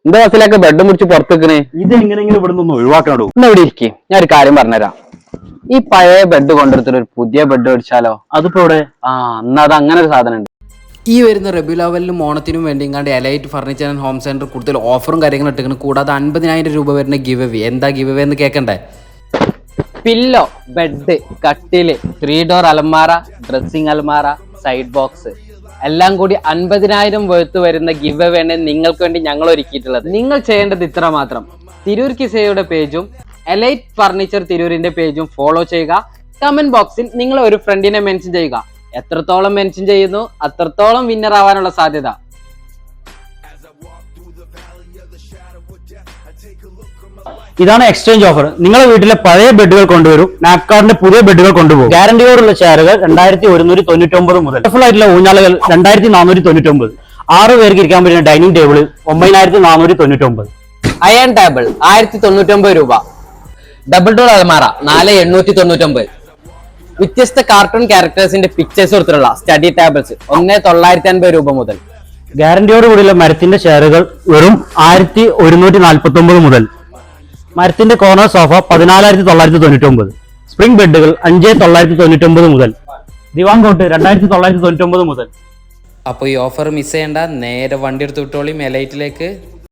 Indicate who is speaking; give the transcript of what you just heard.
Speaker 1: എന്താ ബസ്സിലൊക്കെ ബെഡ് മുറിച്ച് പുറത്തേക്കണേ?
Speaker 2: ഇത് എങ്ങനെയെങ്കിലും ഇവിടെ നിന്ന് ഒഴിവാക്കണോ?
Speaker 1: എന്നാ ഇവിടെ ഇരിക്കും, ഞാൻ ഒരു കാര്യം പറഞ്ഞുതരാം. ഈ പഴയ ബെഡ് കൊണ്ടെടുത്തിട്ട് ഒരു പുതിയ ബെഡ് മേടിച്ചാലോ?
Speaker 2: അതിപ്പോ ഇവിടെ
Speaker 1: എന്നാ അത് അങ്ങനെ ഒരു സാധനം ഉണ്ട്.
Speaker 3: ഈ വരുന്ന റബീഉൽ അവ്വലിനും ഓണത്തിനും വേണ്ടിങ്ങാണ്ട് elite furniture and home centre കൂടുതൽ ഓഫറും കാര്യങ്ങളും ഇട്ടിരിക്കുന്നു. കൂടാതെ 50,000 രൂപ വരുന്ന ഗിവ് അവേ. എന്താ ഗിവ് അവേ എന്ന് കേൾക്കണ്ടേ?
Speaker 1: പില്ലോ, ബെഡ്, കട്ടില്, 3 ഡോർ അലമാര, ഡ്രസ്സിംഗ് അലമാര, സൈഡ് ബോക്സ് എല്ലാം കൂടി 50,000 വേർത്ത് വരുന്ന ഗിവ് അവേ ആണ് നിങ്ങൾക്ക് വേണ്ടി ഞങ്ങൾ ഒരുക്കിയിട്ടുള്ളത്. നിങ്ങൾ ചെയ്യേണ്ടത് ഇത്ര മാത്രം: തിരൂർ കിസയുടെ പേജും എലൈറ്റ് ഫർണിച്ചർ തിരൂരിന്റെ പേജും ഫോളോ ചെയ്യുക. കമന്റ് ബോക്സിൽ നിങ്ങൾ ഒരു ഫ്രണ്ടിനെ മെൻഷൻ ചെയ്യുക. എത്രത്തോളം മെൻഷൻ ചെയ്യുന്നു അത്രത്തോളം വിന്നർ ആവാനുള്ള സാധ്യത.
Speaker 2: ഇതാണ് എക്സ്ചേഞ്ച് ഓഫർ. നിങ്ങളുടെ വീട്ടിലെ പഴയ ബെഡുകൾ കൊണ്ടുവരും, നാപ്കാർഡിന്റെ പുതിയ ബെഡുകൾ കൊണ്ടുപോകും. ഗ്യാരണ്ടിയോടുള്ള ചെയറുകൾ 2199 മുതൽ, ഫുൾ ആയിട്ടുള്ള ഊഞ്ഞാലുകൾ 2499, 6 പേർക്ക് ഇരിക്കാൻ പറ്റുന്ന ഡൈനിങ് ടേബിൾ 9499,
Speaker 1: അയൺ ടേബിൾ 1099 രൂപ, ഡബിൾ ഡോർ അലമാര 4899, വ്യത്യസ്ത കാർട്ടൂൺ ക്യാരക്ടേഴ്സിന്റെ പിക്ചേഴ്സ് കൊടുത്തിട്ടുള്ള സ്റ്റഡി ടേബിൾസ് 1950 രൂപ മുതൽ.
Speaker 2: ഗ്യാരണ്ടിയോട് കൂടിയുള്ള മരത്തിന്റെ ചെയറുകൾ വെറും 1149 മുതൽ, മരത്തിന്റെ കോർണർ സോഫ 14,999, സ്പ്രിംഗ് ബെഡുകൾ 5,999 മുതൽ, ദിവാൻ കോട്ട് 2,999 മുതൽ.
Speaker 3: അപ്പോൾ ഈ ഓഫർ മിസ് ചെയ്യേണ്ട, നേരെ വണ്ടി എടുത്ത് വിട്ടോളി എലൈറ്റിലേക്ക്.